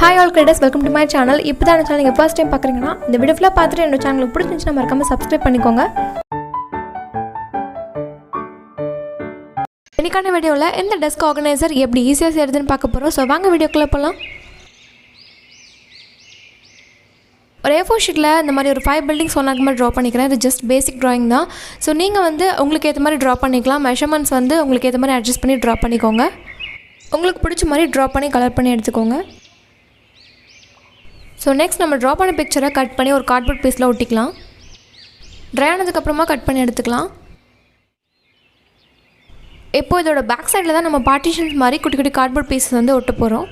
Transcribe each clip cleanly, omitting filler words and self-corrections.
Hi all creators, welcome to my channel. இப்போ தான் channel நீங்க first time பார்க்கறீங்கன்னா இந்த வீடியோ ஃபுல்லா பார்த்துட்டு என்னோட சேனலுக்கு பிடிச்சிருந்துச்சுனா மறக்காம subscribe பண்ணிக்கோங்க. இன்னைக்கான வீடியோல இந்த desk organizer எப்படி ஈஸியா செய்யறதுன்னு பார்க்க போறோம். சோ வாங்க வீடியோக்குள்ள போலாம். ஒரு A4 ஷீட்ல இந்த மாதிரி ஒரு 5 பில்டிங்ஸ் ஒண்ணாக்க மாதிரி டிரா பண்ணிக்கிறேன். இது just basic drawing தான். சோ நீங்க உங்களுக்கு ஏத்த மாதிரி டிரா பண்ணிக்கலாம். மெஷர்மென்ட்ஸ் உங்களுக்கு ஏத்த மாதிரி அட்ஜஸ்ட் பண்ணி டிரா பண்ணிக்கோங்க. உங்களுக்கு பிடிச்ச மாதிரி டிரா பண்ணி கலர் பண்ணி எடுத்துக்கோங்க. So next நம்ம draw பண்ண picture கட் பண்ணி ஒரு cardboard pieceல ஒட்டிக்கலாம். dry ஆனதுக்கு அப்புறமா கட் பண்ணி எடுத்துக்கலாம். இப்போ இதோட பேக் சைடுல தான் நம்ம பார்ட்டிஷன்ஸ் மாதிரி குட்டி குட்டி cardboard pieces ஒட்ட போறோம்.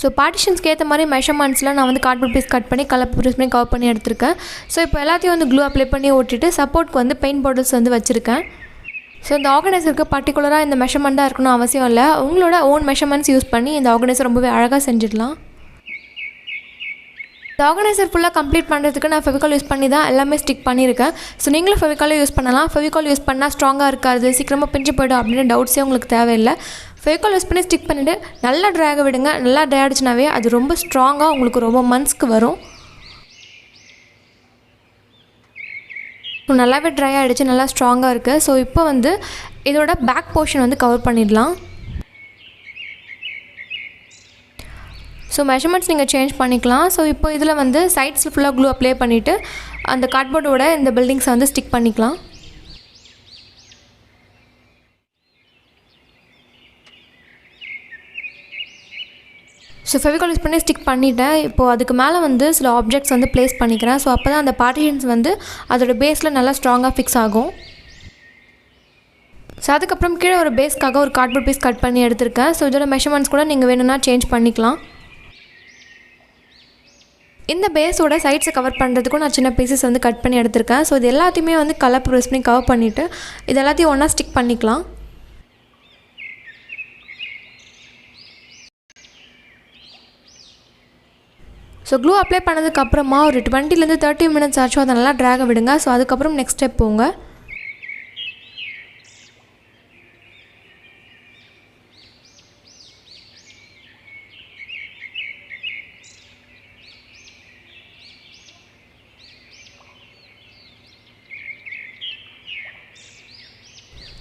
So பார்ட்டிஷன்ஸ்க்கு ஏத்த மாதிரி மெஷர்மென்ட்ஸ்ல நான் cardboard piece கட் பண்ணி கலர் யூஸ் பண்ணி கவர் பண்ணி எடுத்துர்க்கேன். So இப்போ எல்லாத்தையும் glue அப்ளை பண்ணி ஒட்டிட்டு சப்போர்ட்க்கு பெயிண்ட் பாட்டில்ஸ் வச்சிருக்கேன். So இந்த ஆர்கனைசருக்கு பர்టిక్యులரா இந்த மெஷர்மென்ட் தான் இருக்கணும் அவசியம் இல்ல. உங்களோட own measurements யூஸ் பண்ணி இந்த ஆர்கனைசர் ரொம்பவே அழகா செஞ்சிடலாம். The organizer full complete பண்றதுக்கு நான் Fevicol யூஸ் பண்ணி தான் எல்லாமே ஸ்டிக் பண்ணிருக்கேன். சோ நீங்களும் Fevicol யூஸ் பண்ணலாம். Fevicol யூஸ் பண்ணா ஸ்ட்ராங்கா இருக்காது, சீக்கிரமா பிஞ்சு போய்டும் அப்படின டவுட்ஸே உங்களுக்கு தேவை இல்ல. Fevicol யூஸ் பண்ணி ஸ்டிக் பண்ணிட்டு நல்லா ட்ரை ஆக விடுங்க. நல்லா ட்ரை ஆடுச்சுனாவே அது ரொம்ப ஸ்ட்ராங்கா உங்களுக்கு ரொம்ப மந்த்ஸ்க்கு வரும். நல்லாவே ட்ரை ஆயிடுச்சு, நல்லா ஸ்ட்ராங்கா இருக்கு. சோ இப்போ இதோட பேக் போர்ஷன் கவர் பண்ணிடலாம். So measurements நீங்க சேஞ்ச் பண்ணிக்கலாம். So இப்போ இதுல சைட்ஸ்ல ஃபுல்லா glue அப்ளை பண்ணிட்டு அந்த கார்ட்போர்டோட இந்த பில்டிங்ஸ் ஸ்டிக் பண்ணிக்கலாம். So Fevicol யூஸ் பண்ணி ஸ்டிக் பண்ணிட்டேன். இப்போ அதுக்கு மேல சில ஆப்ஜெக்ட்ஸ் ப்ளேஸ் பண்ணிக்கிறேன். So அப்பதான் அந்த பார்ட்டிஷன்ஸ் அதோட பேஸ்ல நல்லா ஸ்ட்ராங்கா ஃபிக்ஸ் ஆகும். So அதுக்கு அப்புறம் கீழ ஒரு பேஸ்க்காக ஒரு கார்ட்போர்ட் பீஸ் கட் பண்ணி எடுத்துர்க்கேன். So இதோட மெஷர்மென்ட்ஸ் கூட நீங்க வேணும்னா சேஞ்ச் பண்ணிக்கலாம். இந்த பேஸோட சைட்ஸ் கவர் பண்றதுக்கு நான் சின்ன பீசஸ் கட் பண்ணி எடுத்துர்க்கேன். சோ இது எல்லாத்தையுமே கலர் ப்ரெஸ் பண்ணி கவர் பண்ணிட்டு இது எல்லாத்தையும் ஒண்ணா ஸ்டிக் பண்ணிக்கலாம். சோ glue அப்ளை பண்ணதுக்கு அப்புறமா ஒரு 20 ல இருந்து 30 minutes ஆச்சு அத நல்லா drag விடுங்க. சோ அதுக்கு அப்புறம் நெக்ஸ்ட் ஸ்டெப் போங்க.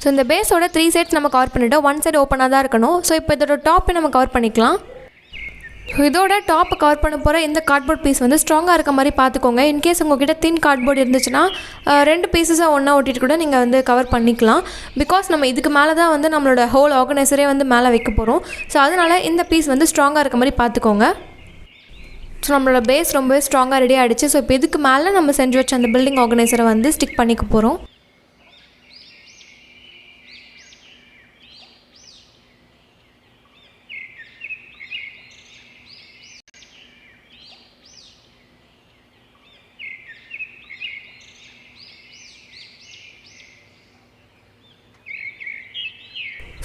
So இந்த பேஸோட 3 sides நம்ம கவர் பண்ணிட்டோம். one side ஓபனா தான் இருக்கணும். சோ இப்போ இதோட டாப்பை நம்ம கவர் பண்ணிக்கலாம். இதோட டாப் கவர் பண்ண போற இந்த கார்ட்போர்ட் பீஸ் ஸ்ட்ராங்கா இருக்க மாதிரி பாத்துக்கோங்க. இன் கேஸ் உங்ககிட்ட thin cardboard இருந்துச்சுனா ரெண்டு பீசஸா ஒண்ணா ஒட்டிட்டு கூட நீங்க கவர் பண்ணிக்கலாம். பிகாஸ் நம்ம இதுக்கு மேல தான் நம்மளோட ஹோல் ஆர்கனைசரே மேல வைக்க போறோம். சோ அதனால இந்த பீஸ் ஸ்ட்ராங்கா இருக்க மாதிரி பாத்துக்கோங்க. சோ நம்மளோட பேஸ் ரொம்பவே ஸ்ட்ராங்கா ரெடி ஆயிடுச்சு. சோ இப்போ இதுக்கு மேல நம்ம செஞ்சு வச்ச அந்த பில்டிங் ஆர்கனைசரை ஸ்டிக் பண்ணிக்க போறோம்.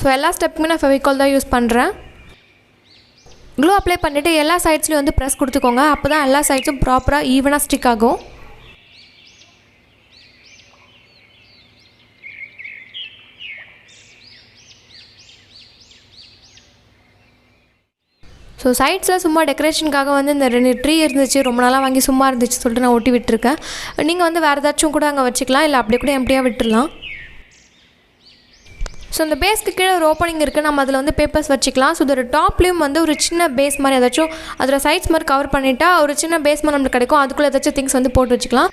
So எல்லா ஸ்டெப்புமே நான் Fevicol தான் யூஸ் பண்றேன். glue அப்ளை பண்ணிட்டு எல்லா சைட்ஸ்லயும் பிரஸ் கொடுத்துக்கோங்க. அப்பதான் எல்லா சைட்ஸும் ப்ராப்பரா ஈவனா ஸ்டிக் ஆகும். சோ சைட்ஸ்ல சும்மா டெக்கரேஷனுக்காக இந்த ரெண்டு ட்ரீ இருந்துச்சு, ரொம்ப நாளா வாங்கி சும்மா இருந்துச்சு சொல்லிட்டு நான் ஒட்டி விட்டுருக்கேன். நீங்க வேற ஏதாச்சும் கூட அங்க வச்சுக்கலாம், இல்ல அப்படியே கூட எம்ப்டியா விட்டுறலாம். சோ இந்த பேஸ்க்கு கீழ ஒரு ஓபனிங் இருக்கு. நம்ம அதுல பேப்பர்ஸ் வச்சுக்கலாம். சோ இதோட டாப்லயும் ஒரு சின்ன பேஸ் மாதிரி ஏதாச்சும் அதோட சைட்ஸ் மாதிரி கவர் பண்ணிட்டா ஒரு சின்ன பேஸ் மாதிரி நமக்கு கிடைக்கும். அதுக்குள்ள ஏதாச்சும் திங்ஸ் போட்டு வச்சுக்கலாம்.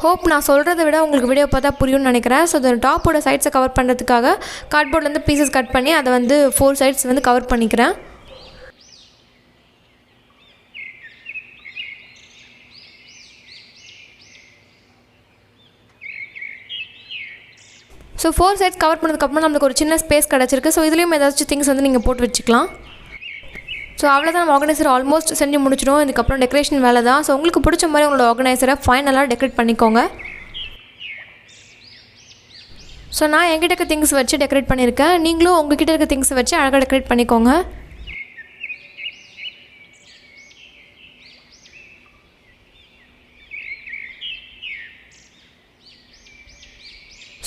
ஹோப் நான் சொல்றதை விட உங்களுக்கு வீடியோ பார்த்தா புரியும்னு நினைக்கிறேன். சோ இந்த டாப்போட சைட்ஸை கவர் பண்றதுக்காக கார்ட்போர்ட்ல பீசஸ் கட் பண்ணி அதை 4 சைட்ஸ் கவர் பண்ணிக்கிறேன். So 4 sides cover பண்ணதுக்கு அப்புறம் நமக்கு ஒரு சின்ன ஸ்பேஸ் கிடைச்சிருக்கு. சோ இதுலயும் ஏதாச்சும் திங்ஸ் நீங்க போட்டு வச்சுக்கலாம். சோ அவ்வளவுதான் நம்ம ஆர்கனைசர் ஆல்மோஸ்ட் செஞ்சு முடிச்சிரோம். இதுக்கு அப்புறம் டெக்கரேஷன் வேலை தான். சோ உங்களுக்கு பிடிச்ச மாதிரி உங்களோட ஆர்கனைசரை ஃபைனலா டெக்கரேட் பண்ணிக்கோங்க. சோ நான் என்கிட்ட இருக்க திங்ஸ் வச்சு டெக்கரேட் பண்ணிருக்கேன். நீங்களும் உங்ககிட்ட இருக்க திங்ஸ் வச்சு அழகா டெக்கரேட் பண்ணிக்கோங்க.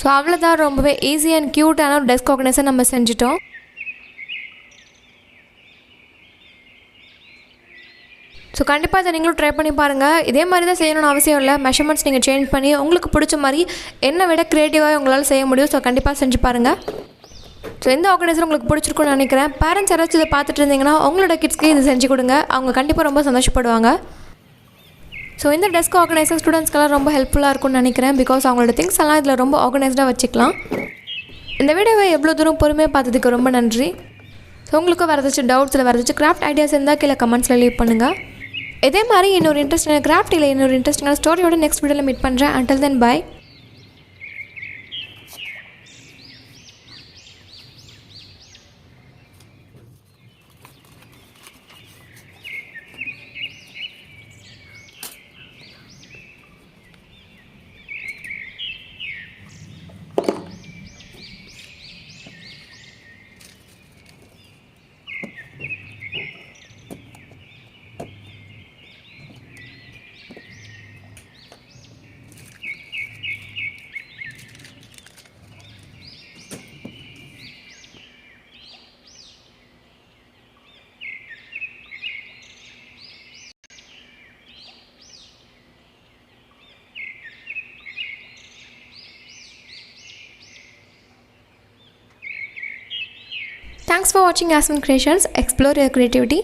ஸோ அவ்வளோதான், ரொம்பவே ஈஸி அண்ட் க்யூட்டான ஒரு டெஸ்க் ஆர்கனைசர் நம்ம செஞ்சிட்டோம். ஸோ கண்டிப்பாக இதை நீங்களும் ட்ரை பண்ணி பாருங்கள். இதே மாதிரி தான் செய்யணும்னு அவசியம் இல்லை. மெஷர்மெண்ட்ஸ் நீங்கள் சேஞ்ச் பண்ணி உங்களுக்கு பிடிச்ச மாதிரி என்னை விட க்ரியேட்டிவாக உங்களால் செய்ய முடியும். ஸோ கண்டிப்பாக செஞ்சு பாருங்கள். ஸோ இந்த ஆர்கனைசர் உங்களுக்கு பிடிச்சிருக்குன்னு நினைக்கிறேன். பேரண்ட்ஸ் யாராச்சும் இதை பார்த்துட்டு இருந்தீங்கன்னா அவங்களோட கிட்ஸ்க்கு இது செஞ்சு கொடுங்க. அவங்க கண்டிப்பாக ரொம்ப சந்தோஷப்படுவாங்க. ஸோ இந்த டெஸ்க் ஆர்கனைசர் ஸ்டூடெண்ட்ஸ்க்கெல்லாம் ரொம்ப ஹெல்ப்ஃபுல்லாக இருக்கும்னு நினைக்கிறேன். பிகாஸ் அவங்களோட திங்ஸ் எல்லாம் இதில் ரொம்ப ஆர்கனைஸ்டாக வச்சுக்கலாம். இந்த வீடியோவை எவ்வளோ தூரம் பொறுமையாக பார்த்ததுக்கு ரொம்ப நன்றி. ஸோ உங்களுக்கு வேறு ஏதாச்சும் டவுட்ஸ் இல்லை வேறு ஏதாச்சும் கிராஃப்ட் ஐடியாஸ் இருந்தால் கீழே கமெண்ட்ஸில் லீவ் பண்ணுங்கள். இதே மாதிரி இன்னொரு இன்ட்ரெஸ்டிங்கான கிராஃப்ட் இல்லை இன்னொரு இன்ட்ரெஸ்டிங்கான ஸ்டோரியோட நெக்ஸ்ட் வீடியோவில் மீட் பண்ணுறேன். until then bye. Thanks for watching Yasvincreations. Explore your creativity.